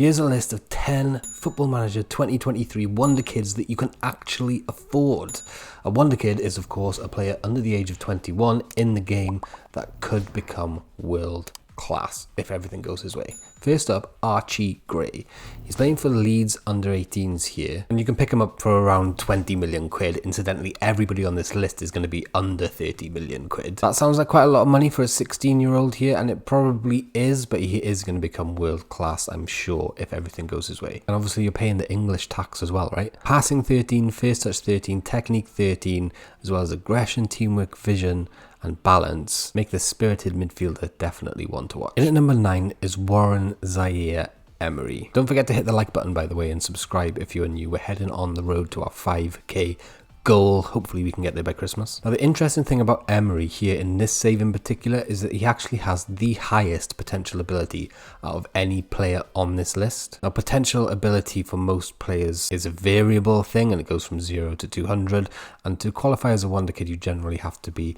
Here's a list of 10 Football Manager 2023 Wonder Kids that you can actually afford. A Wonder Kid is of course a player under the age of 21 in the game that could become world class if everything goes his way. First up, Archie Gray. He's playing for Leeds under 18s here, and you can pick him up for around 20 million quid. Incidentally, everybody on this list is going to be under 30 million quid. That sounds like quite a lot of money for a 16-year-old here, and it probably is, but he is going to become world class, I'm sure, if everything goes his way. And obviously you're paying the English tax as well, right? Passing 13, first touch 13, technique 13, as well as aggression, teamwork, vision, and balance make this spirited midfielder definitely one to watch. In at number 9 is Warren Zaire Emery. Don't forget to hit the like button, by the way, and subscribe if you're new. We're heading on the road to our 5k goal. Hopefully we can get there by Christmas. Now, the interesting thing about Emery here in this save in particular is that he actually has the highest potential ability out of any player on this list. Now, potential ability for most players is a variable thing, and it goes from 0 to 200, and to qualify as a Wonder Kid you generally have to be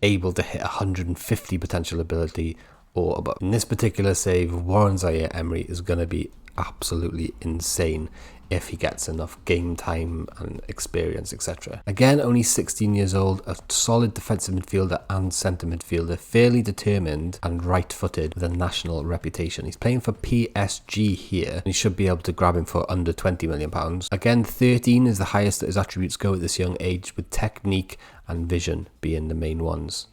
able to hit 150 potential ability or above. In this particular save, Warren Zaire Emery is going to be absolutely insane if he gets enough game time and experience, etc. Again, only 16 years old, a solid defensive midfielder and centre midfielder, fairly determined and right-footed with a national reputation. He's playing for PSG here, and he should be able to grab him for under £20 million. Again, 13 is the highest that his attributes go at this young age, with technique and vision being the main ones.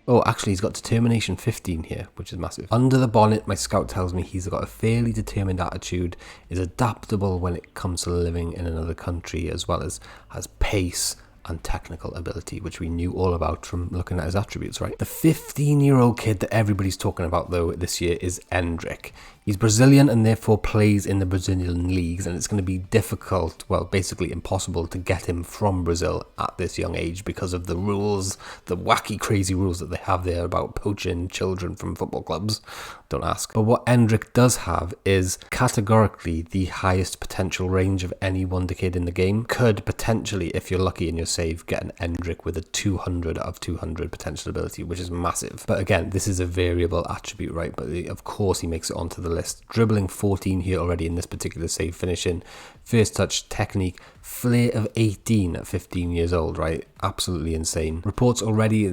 Oh, actually, he's got determination 15 here, which is massive. Under the bonnet, my scout tells me he's got a fairly determined attitude, is adaptable when it comes to living in another country, as well as has pace and technical ability, which we knew all about from looking at his attributes, right? The 15-year-old kid that everybody's talking about, though, this year is Endrick. He's Brazilian and therefore plays in the Brazilian leagues, and it's going to be difficult, well, basically impossible to get him from Brazil at this young age because of the rules, the wacky, crazy rules that they have there about poaching children from football clubs. Don't ask. But what Endrick does have is categorically the highest potential range of any Wonder Kid in the game. Could potentially, if you're lucky in your save, get an Endrick with a 200 out of 200 potential ability, which is massive. But again, this is a variable attribute, right? But of course he makes it onto the list. Dribbling 14 here already in this particular save, finishing, first touch, technique, flair of 18 at 15 years old, right? Absolutely insane. Reports already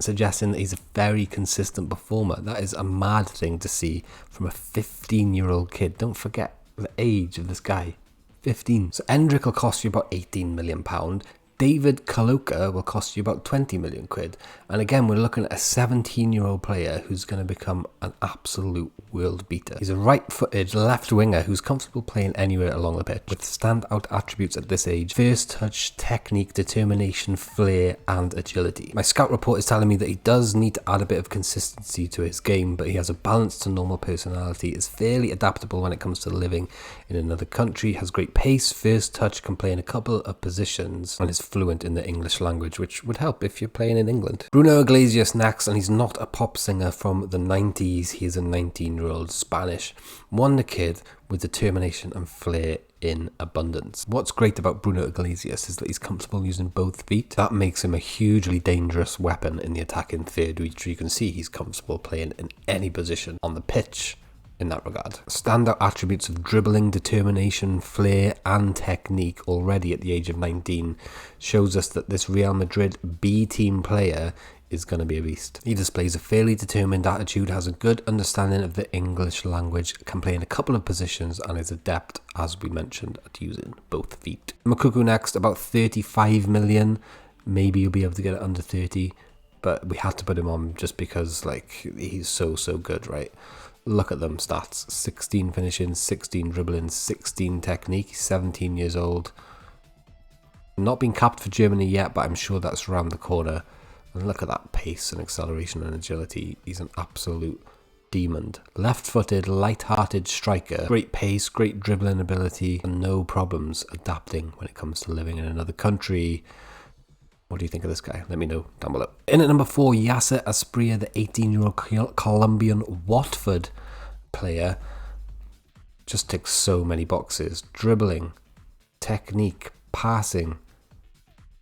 suggesting that he's a very consistent performer. That is a mad thing to see from a 15-year-old kid. Don't forget the age of this guy, 15. So Endrick will cost you about £18 million. David Kaloka will cost you about 20 million quid. And again, we're looking at a 17-year-old player who's going to become an absolute world beater. He's a right-footed left winger who's comfortable playing anywhere along the pitch with standout attributes at this age: first touch, technique, determination, flair, and agility. My scout report is telling me that he does need to add a bit of consistency to his game, but he has a balanced to normal personality, is fairly adaptable when it comes to living in another country, has great pace, first touch, can play in a couple of positions, and is fluent in the English language, which would help if you're playing in England. Bruno Iglesias next, and he's not a pop singer from the 90s. He's a 19-year-old Spanish Wonder Kid with determination and flair in abundance. What's great about Bruno Iglesias is that he's comfortable using both feet. That makes him a hugely dangerous weapon in the attacking third, which you can see he's comfortable playing in any position on the pitch. In that regard, standout attributes of dribbling, determination, flair, and technique already at the age of 19 shows us that this Real Madrid B team player is going to be a beast. He displays a fairly determined attitude, has a good understanding of the English language, can play in a couple of positions, and is adept, as we mentioned, at using both feet. Makuku next, about 35 million. Maybe you'll be able to get it under 30, but we had to put him on just because, like, he's so good, right? Look at them stats: 16 finishing, 16 dribbling, 16 technique. He's 17 years old. Not been capped for Germany yet, but I'm sure that's around the corner. And look at that pace and acceleration and agility. He's an absolute demon. Left-footed, light-hearted striker. Great pace, great dribbling ability, and no problems adapting when it comes to living in another country. What do you think of this guy? Let me know down below. In at number 4, Yasser Asprilla, the 18-year-old Colombian Watford player. Just ticks so many boxes. Dribbling, technique, passing,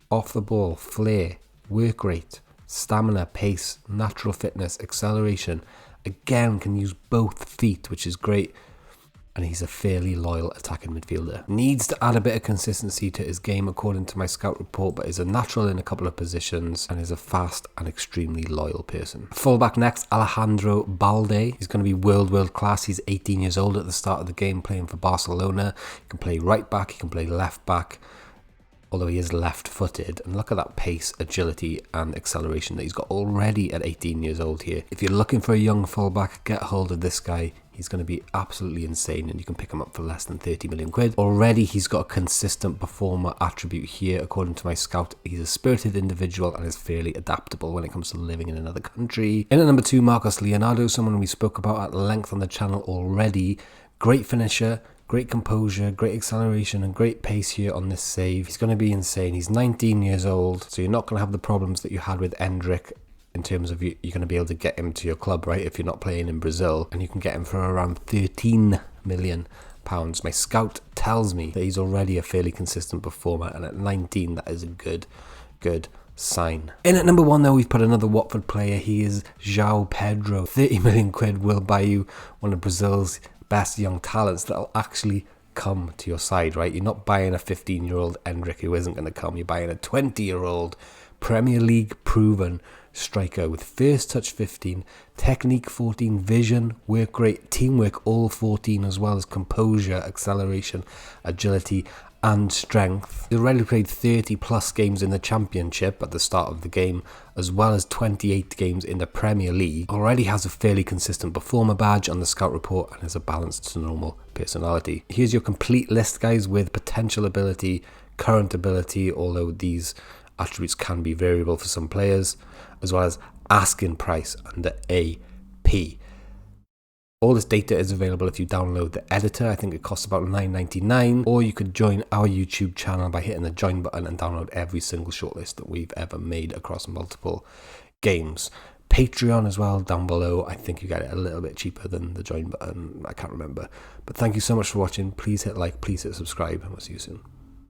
off the ball, flair, work rate, stamina, pace, natural fitness, acceleration. Again, can use both feet, which is great. and he's a fairly loyal attacking midfielder. Needs to add a bit of consistency to his game according to my scout report, but is a natural in a couple of positions and is a fast and extremely loyal person. Fullback next, Alejandro Balde. He's going to be world class. He's 18 years old at the start of the game, playing for Barcelona. He can play right back, he can play left back, although he is left-footed. And look at that pace, agility and acceleration that he's got already at 18 years old here. If you're looking for a young fullback, get hold of this guy. He's going to be absolutely insane, and you can pick him up for less than 30 million quid. Already he's got a consistent performer attribute here. According to my scout, he's a spirited individual and is fairly adaptable when it comes to living in another country. In at number 2, Marcos Leonardo, someone we spoke about at length on the channel already. Great finisher, great composure, great acceleration and great pace here on this save. He's going to be insane. He's 19 years old, so you're not going to have the problems that you had with Endrick in terms of you're going to be able to get him to your club, right, if you're not playing in Brazil, and you can get him for around £13 million. My scout tells me that he's already a fairly consistent performer, and at 19 that is a good sign. In at number 1 though, we've put another Watford player. He is Joao Pedro. 30 million quid will buy you one of Brazil's best young talents that'll actually come to your side, right? You're not buying a 15-year-old Endrick who isn't going to come. You're buying a 20-year-old Premier League proven striker with first touch 15, technique 14, vision, work rate, teamwork all 14, as well as composure, acceleration, agility and strength. He's already played 30 plus games in the Championship at the start of the game, as well as 28 games in the Premier League. Already has a fairly consistent performer badge on the scout report and has a balanced to normal personality. Here's your complete list, guys, with potential ability, current ability, although these attributes can be variable for some players, as well as asking price under AP. All this data is available if you download the editor. I think it costs about $9.99, or you could join our YouTube channel by hitting the join button and download every single shortlist that we've ever made across multiple games. Patreon as well down below. I think you get it a little bit cheaper than the join button. I can't remember. But thank you so much for watching. Please hit like, please hit subscribe, and we'll see you soon.